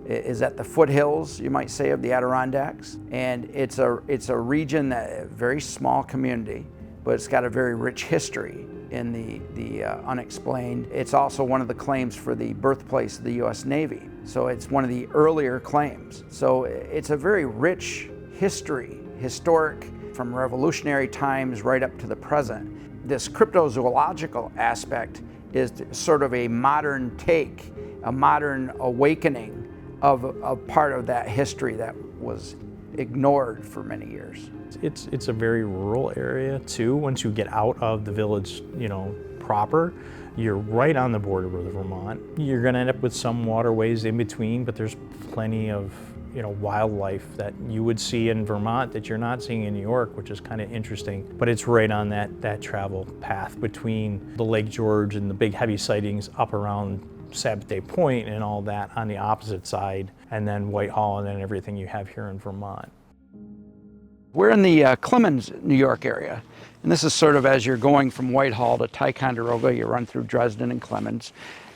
is at the foothills, you might say, of the Adirondacks. And it's a region that, very small community, but it's got a very rich history in the unexplained. It's also one of the claims for the birthplace of the U.S. Navy. So it's one of the earlier claims. So it's a very rich history, historic, from revolutionary times right up to the present. This cryptozoological aspect is sort of a modern take, a modern awakening of a part of that history that was ignored for many years. It's a very rural area too. Once you get out of the village, you know, proper, you're right on the border with Vermont. You're going to end up with some waterways in between, but there's plenty of, you know, wildlife that you would see in Vermont that you're not seeing in New York, which is kind of interesting. But it's right on that travel path between the Lake George and the big heavy sightings up around Sabbath Point and all that on the opposite side, and then Whitehall, and then everything you have here in Vermont. We're in the Clemens, New York area. And this is sort of as you're going from Whitehall to Ticonderoga, you run through Dresden and Clemens.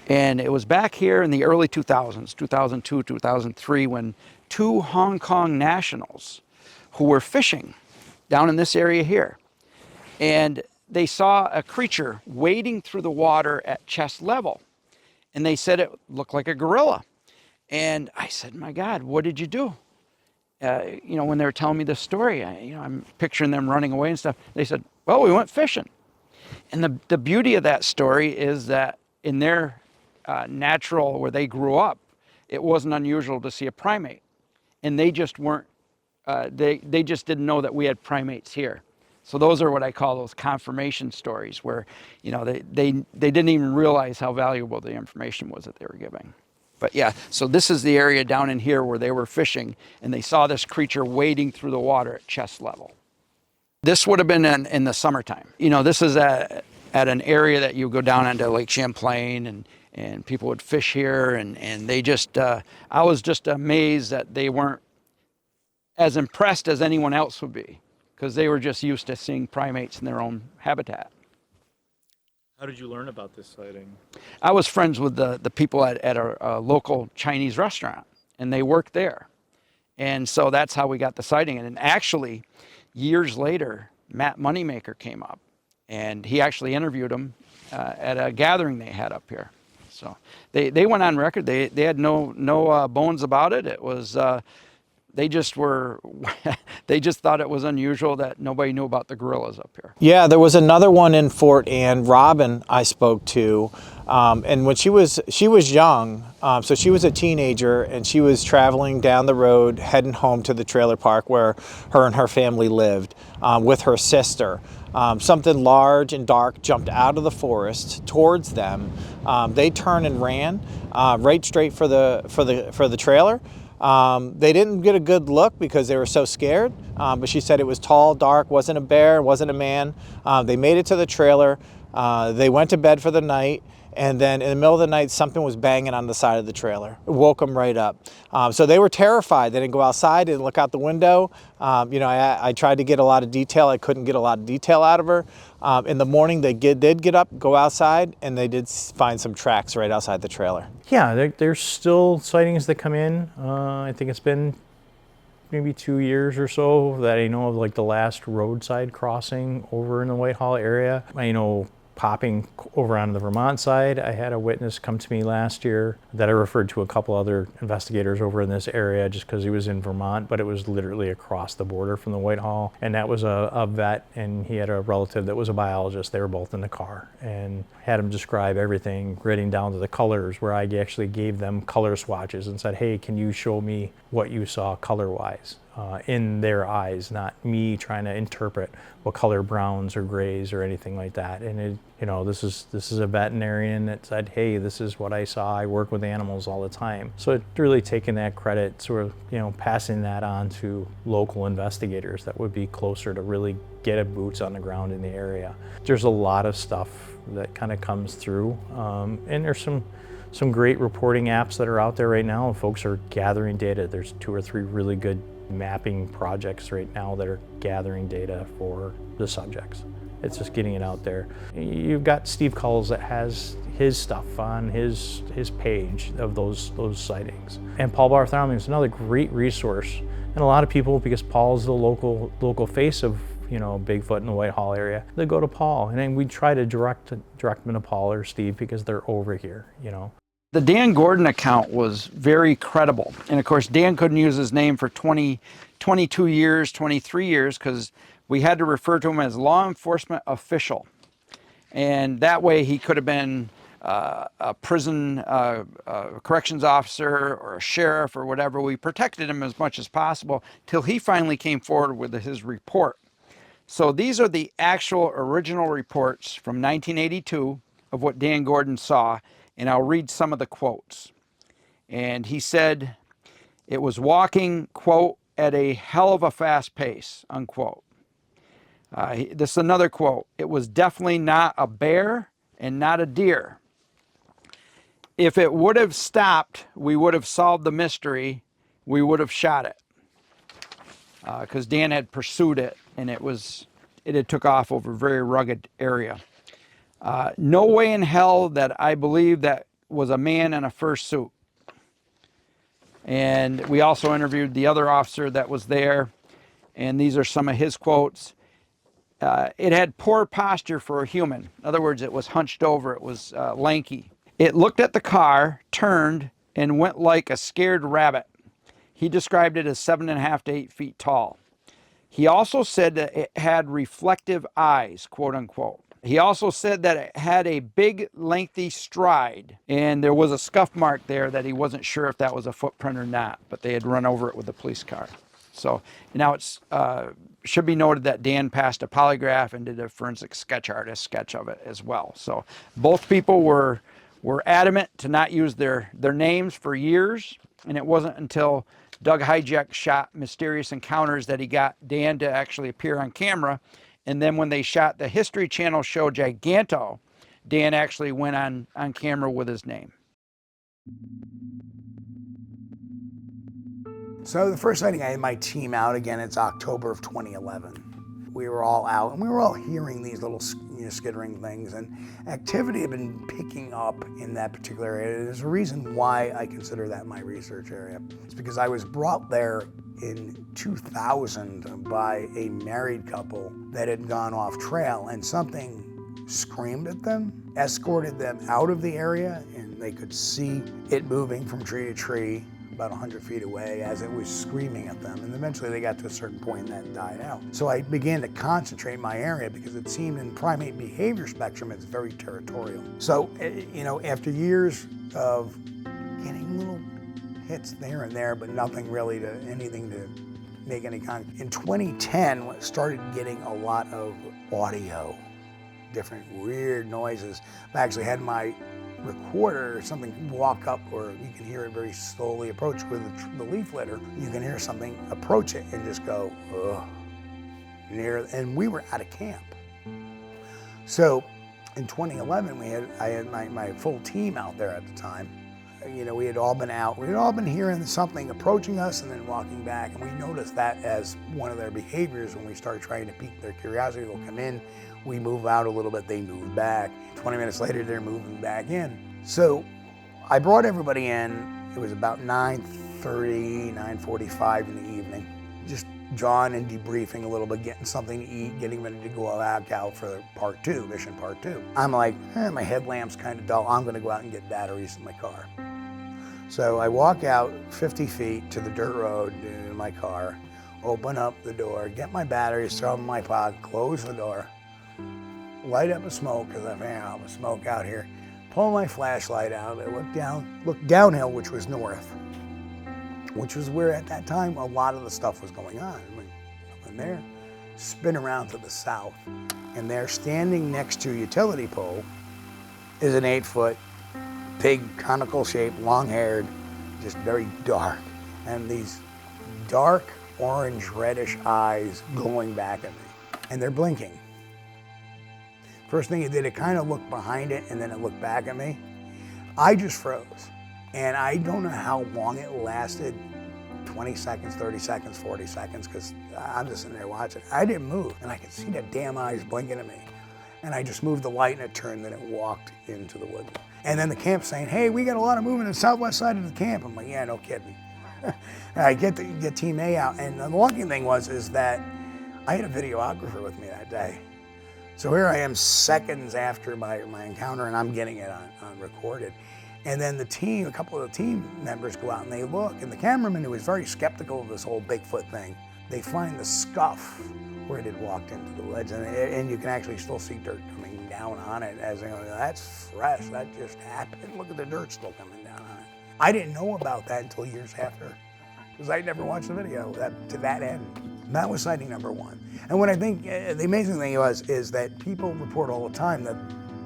And it was back here in the early 2000s, 2002, 2003, when 2 Hong Kong nationals who were fishing down in this area here. And they saw a creature wading through the water at chest level. And they said it looked like a gorilla. And I said, my God, what did you do? You know, when they were telling me this story, I'm picturing them running away and stuff. They said, well, we went fishing. And the beauty of that story is that in their natural, where they grew up, it wasn't unusual to see a primate. And they just weren't, they just didn't know that we had primates here. So those are what I call those confirmation stories where, you know, they didn't even realize how valuable the information was that they were giving. But yeah, so this is the area down in here where they were fishing and they saw this creature wading through the water at chest level. This would have been in the summertime. You know, this is at an area that you go down into Lake Champlain and people would fish here and they just, I was just amazed that they weren't as impressed as anyone else would be because they were just used to seeing primates in their own habitat. How did you learn about this sighting? I was friends with the people at a local Chinese restaurant, and they worked there. And so that's how we got the sighting. And actually, years later, Matt Moneymaker came up, and he actually interviewed him at a gathering they had up here. So they went on record. They had no bones about it. It was they just thought it was unusual that nobody knew about the gorillas up here. Yeah, there was another one in Fort Anne, Robin, I spoke to, and when she was young, so she was a teenager, and she was traveling down the road, heading home to the trailer park where her and her family lived with her sister. Something large and dark jumped out of the forest towards them. They turned and ran right straight for the trailer. They didn't get a good look because they were so scared, but she said it was tall, dark, wasn't a bear, wasn't a man. They made it to the trailer. They went to bed for the night, and then in the middle of the night, something was banging on the side of the trailer. It woke them right up. So they were terrified. They didn't go outside, didn't look out the window. You know, I tried to get a lot of detail. I couldn't get a lot of detail out of her. In the morning, they did get up, go outside, and they did find some tracks right outside the trailer. Yeah, there's still sightings that come in. I think it's been maybe 2 years or so that I know of, like the last roadside crossing over in the Whitehall area. I know popping over on the Vermont side, I had a witness come to me last year that I referred to a couple other investigators over in this area just because he was in Vermont, but it was literally across the border from the Whitehall. And that was a vet, and he had a relative that was a biologist. They were both in the car and had him describe everything, grading down to the colors, where I actually gave them color swatches and said, hey, can you show me what you saw color-wise? In their eyes, not me trying to interpret what color browns or grays or anything like that. And it, you know, this is a veterinarian that said, hey, this is what I saw. I work with animals all the time. So it's really taking that credit, sort of, you know, passing that on to local investigators that would be closer to really get a boots on the ground in the area. There's a lot of stuff that kind of comes through, and there's some great reporting apps that are out there right now. Folks are gathering data. There's 2 or 3 really good mapping projects right now that are gathering data for the subjects. It's just getting it out there. You've got Steve Kulls that has his stuff on his page of those sightings. And Paul Bartholomew is another great resource. And a lot of people, because Paul's the local face of, you know, Bigfoot in the Whitehall area, they go to Paul. And then we try to direct them to Paul or Steve because they're over here, you know. The Dan Gordon account was very credible. And of course, Dan couldn't use his name for 22 years, 23 years, because we had to refer to him as law enforcement official. And that way he could have been a prison corrections officer or a sheriff or whatever. We protected him as much as possible till he finally came forward with his report. So these are the actual original reports from 1982 of what Dan Gordon saw. And I'll read some of the quotes. And he said, it was walking, quote, at a hell of a fast pace, unquote. This is another quote. It was definitely not a bear and not a deer. If it would have stopped, we would have solved the mystery. We would have shot it. because Dan had pursued it, and it had took off over a very rugged area. No way in hell that I believe that was a man in a fursuit. And we also interviewed the other officer that was there, and these are some of his quotes. It had poor posture for a human. In other words, it was hunched over, it was lanky. It looked at the car, turned, and went like a scared rabbit. He described it as 7.5 to 8 feet tall. He also said that it had reflective eyes, quote unquote. He also said that it had a big, lengthy stride, and there was a scuff mark there that he wasn't sure if that was a footprint or not, but they had run over it with a police car. So now it's should be noted that Dan passed a polygraph and did a forensic sketch artist sketch of it as well. So both people were adamant to not use their names for years, and it wasn't until Doug Hajek shot Mysterious Encounters that he got Dan to actually appear on camera. And then when they shot the History Channel show Giganto, Dan actually went on camera with his name. So the first sighting, I had my team out again. It's October of 2011. We were all out, and we were all hearing these little skittering things, and activity had been picking up in that particular area. There's a reason why I consider that my research area. It's because I was brought there in 2000 by a married couple that had gone off trail, and something screamed at them, escorted them out of the area, and they could see it moving from tree to tree about 100 feet away as it was screaming at them. And eventually they got to a certain point and that died out. So I began to concentrate my area because it seemed in primate behavior spectrum, it's very territorial. So, after years of getting little hits there and there, but nothing really to anything to make any kind. In 2010, started getting a lot of audio, different weird noises. I actually had my recorder or something walk up, or you can hear it very slowly approach with the leaf litter. You can hear something approach it and just go, ugh, near, and we were out of camp. So in 2011, I had my full team out there at the time. We had all been out. We had all been hearing something approaching us and then walking back, and we noticed that as one of their behaviors when we started trying to pique their curiosity. They'll come in, we move out a little bit, they move back. 20 minutes later, they're moving back in. So I brought everybody in. It was about 9:30, 9:45 in the evening. Just jawing and debriefing a little bit, getting something to eat, getting ready to go back out for part 2, mission part 2. I'm like, my headlamp's kind of dull. I'm gonna go out and get batteries in my car. So I walk out 50 feet to the dirt road in my car, open up the door, get my batteries, throw them in my pocket, close the door, light up a smoke, because I found out a smoke out here, pull my flashlight out, I look downhill, which was north, which was where at that time a lot of the stuff was going on. And there, spin around to the south, and there, standing next to a utility pole, is an 8-foot big conical shape, long-haired, just very dark, and these dark orange reddish eyes glowing back at me, and they're blinking. First thing it did, it kind of looked behind it and then it looked back at me. I just froze, and I don't know how long it lasted, 20 seconds, 30 seconds, 40 seconds, because I'm just sitting there watching. I didn't move, and I could see the damn eyes blinking at me. And I just moved the light and it turned, and it walked into the woods. And then the camp's saying, hey, we got a lot of movement on the southwest side of the camp. I'm like, yeah, no kidding. I get Team A out, and the lucky thing is that I had a videographer with me that day. So here I am seconds after my encounter, and I'm getting it on recorded. And then a couple of the team members go out and they look, and the cameraman, who was very skeptical of this whole Bigfoot thing, they find the scuff where it had walked into the woods, and you can actually still see dirt coming down on it as they go, that's fresh, that just happened. Look at the dirt still coming down on it. I didn't know about that until years after, because I never watched the video to that end. That was sighting number 1. And what I think the amazing thing is that people report all the time that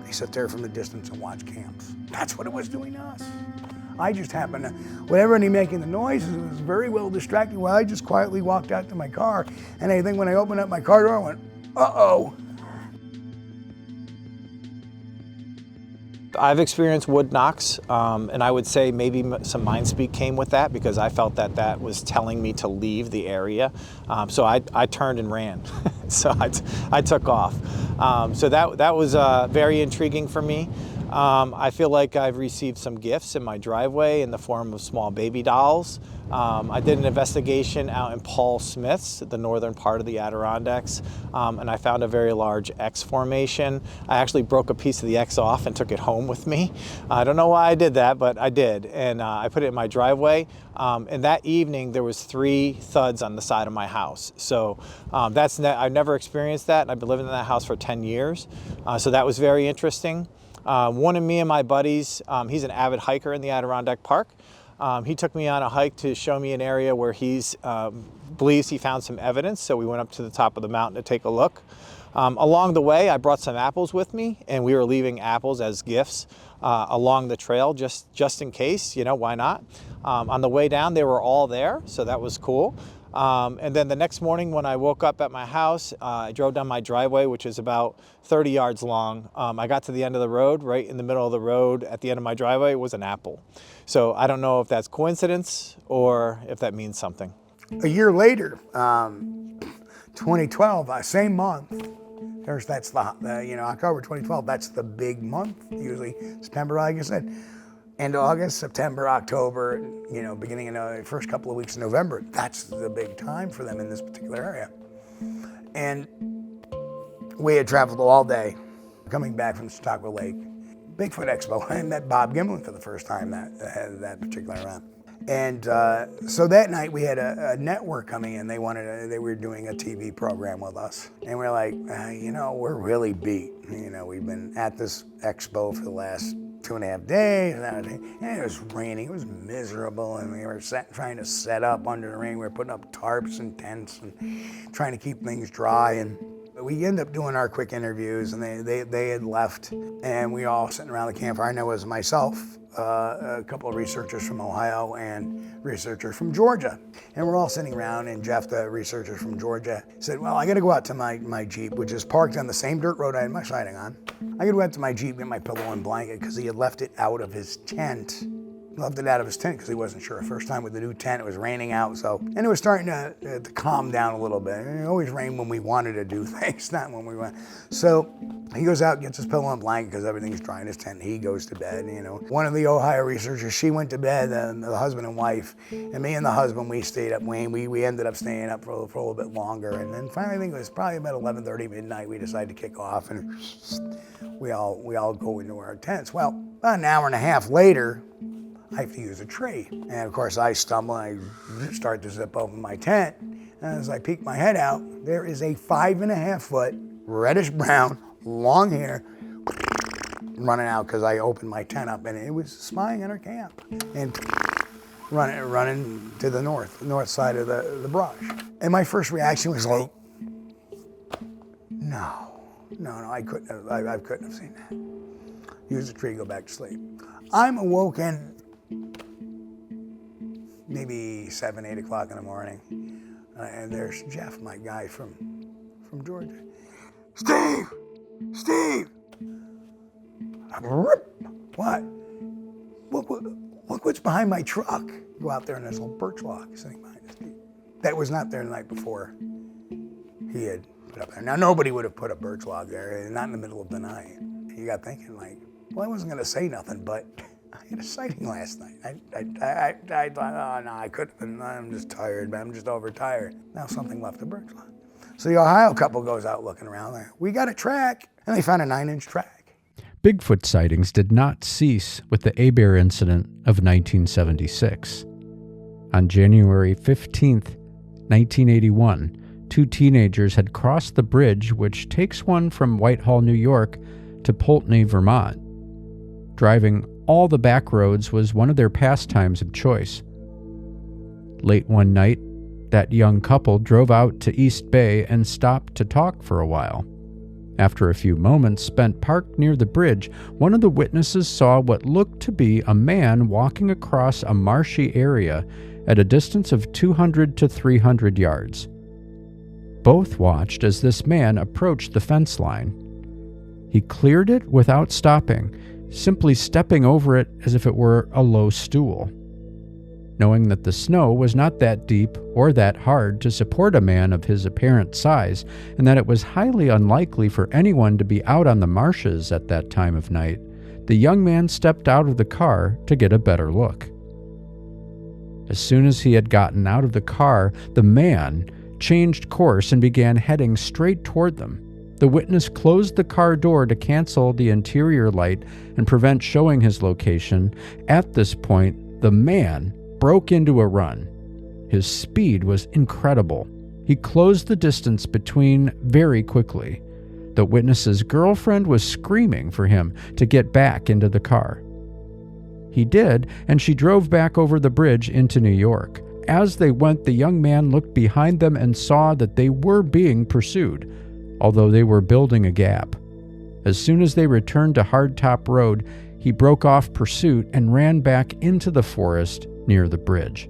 they sit there from a distance and watch camps. That's what it was doing to us. I just happened to, with everybody making the noises, it was very well distracting. Well, I just quietly walked out to my car, and I think when I opened up my car door, I went, uh-oh. I've experienced wood knocks, and I would say maybe some mind speak came with that because I felt that that was telling me to leave the area. So I turned and ran. So I took off. So that was very intriguing for me. I feel like I've received some gifts in my driveway in the form of small baby dolls. I did an investigation out in Paul Smith's, the northern part of the Adirondacks, and I found a very large X formation. I actually broke a piece of the X off and took it home with me. I don't know why I did that, but I did, and I put it in my driveway. And that evening there was 3 thuds on the side of my house. So I've never experienced that, and I've been living in that house for 10 years. So that was very interesting. One of me and my buddies, he's an avid hiker in the Adirondack Park. He took me on a hike to show me an area where he believes he found some evidence. So we went up to the top of the mountain to take a look. Along the way, I brought some apples with me, and we were leaving apples as gifts along the trail just in case, why not? On the way down, they were all there, so that was cool. And then the next morning when I woke up at my house, I drove down my driveway, which is about 30 yards long. I got to the end of the road, right in the middle of the road at the end of my driveway was an apple. So I don't know if that's coincidence or if that means something. A year later, 2012, same month, that's October 2012, that's the big month, usually September, like I said. End of August, September, October, beginning in the first couple of weeks of November, that's the big time for them in this particular area. And we had traveled all day, coming back from Chautauqua Lake, Bigfoot Expo. I met Bob Gimlin for the first time that particular event. And so that night we had a network coming in. They were doing a TV program with us. And we're like, we're really beat. We've been at this expo for the last 2.5 days, and it was raining. It was miserable, and we were trying to set up under the rain. We were putting up tarps and tents and trying to keep things dry. And we ended up doing our quick interviews, and they had left, and we all sitting around the campfire. And there was myself, a couple of researchers from Ohio, and researchers from Georgia. And we're all sitting around, and Jeff, the researcher from Georgia, said, well, I got to go out to my Jeep, which is parked on the same dirt road I had my sighting on. I got to go out to my Jeep, get my pillow and blanket, because he had left it out of his tent. Because he wasn't sure. First time with the new tent, it was raining out, and it was starting to calm down a little bit. It always rained when we wanted to do things, not when we went. So he goes out, gets his pillow and blanket because everything's dry in his tent. He goes to bed. One of the Ohio researchers, she went to bed, the husband and wife, and me and the husband, we stayed up. We ended up staying up for a little bit longer, and then finally, I think it was probably about 11:30 midnight. We decided to kick off, and we all go into our tents. Well, about an hour and a half later, I have to use a tree. And of course I stumble and I start to zip open my tent. And as I peek my head out, there is a 5.5 foot, reddish brown, long hair, running out because I opened my tent up and it was spying on our camp. And running to the north side of the brush. And my first reaction was like, no, I couldn't have seen that. Use the tree, go back to sleep. I'm awoken maybe 7, 8 o'clock in the morning. And there's Jeff, my guy from Georgia. Steve! What? Look what's behind my truck. Go out there and there's a little birch log sitting behind us. That was not there the night before he had put up there. Now, nobody would have put a birch log there, not in the middle of the night. You got thinking I wasn't gonna say nothing, but I had a sighting last night. I thought, oh no, I couldn't. I'm just tired, man. I'm just overtired. Now something left the birch log. So the Ohio couple goes out looking around there. We got a track, and they found a 9-inch track. Bigfoot sightings did not cease with the Hebert incident of 1976. On January 15th, 1981, 2 teenagers had crossed the bridge which takes one from Whitehall, New York to Poultney, Vermont. Driving all the back roads was one of their pastimes of choice. Late one night, that young couple drove out to East Bay and stopped to talk for a while. After a few moments spent parked near the bridge, one of the witnesses saw what looked to be a man walking across a marshy area at a distance of 200 to 300 yards. Both watched as this man approached the fence line. He cleared it without stopping, simply stepping over it as if it were a low stool. Knowing that the snow was not that deep or that hard to support a man of his apparent size, and that it was highly unlikely for anyone to be out on the marshes at that time of night, the young man stepped out of the car to get a better look. As soon as he had gotten out of the car, the man changed course and began heading straight toward them. The witness closed the car door to cancel the interior light and prevent showing his location. At this point, the man broke into a run. His speed was incredible. He closed the distance between very quickly. The witness's girlfriend was screaming for him to get back into the car. He did, and she drove back over the bridge into New York. As they went, the young man looked behind them and saw that they were being pursued, although they were building a gap. As soon as they returned to Hardtop Road, he broke off pursuit and ran back into the forest near the bridge.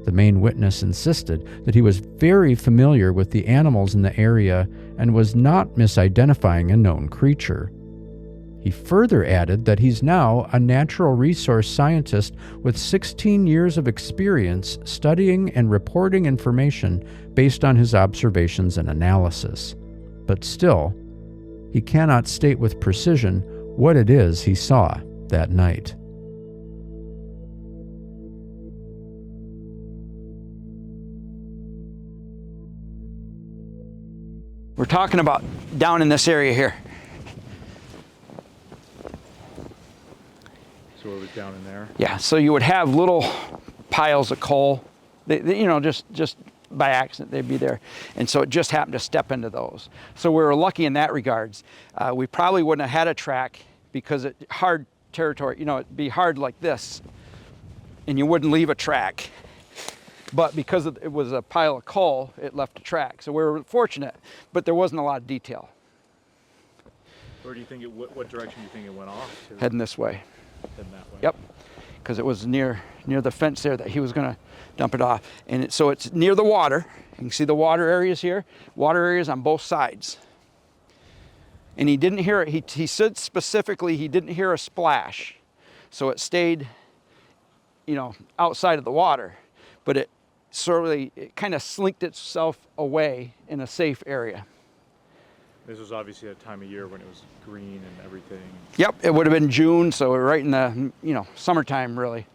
The main witness insisted that he was very familiar with the animals in the area and was not misidentifying a known creature. He further added that he's now a natural resource scientist with 16 years of experience studying and reporting information based on his observations and analysis. But still, he cannot state with precision what it is he saw that night. We're talking about down in this area here. So it was down in there? Yeah, so you would have little piles of coal, you know, just by accident they'd be there. And so it just happened to step into those. So we were lucky in that regards. We probably wouldn't have had a track because it's hard territory, you know, it'd be hard like this and you wouldn't leave a track. But because it was a pile of coal, it left a track. So we were fortunate, but there wasn't a lot of detail. Where do you think what direction do you think it went off to? Heading this way. Heading that way? Yep, because it was near the fence there that he was gonna dump it off. And so it's near the water. You can see the water areas here. Water areas on both sides. And he didn't hear it. He said specifically he didn't hear a splash. So it stayed, you know, outside of the water. But it kind of slinked itself away in a safe area. This was obviously a time of year when it was green and everything. Yep, it would have been June, so we're right in the, you know, summertime really.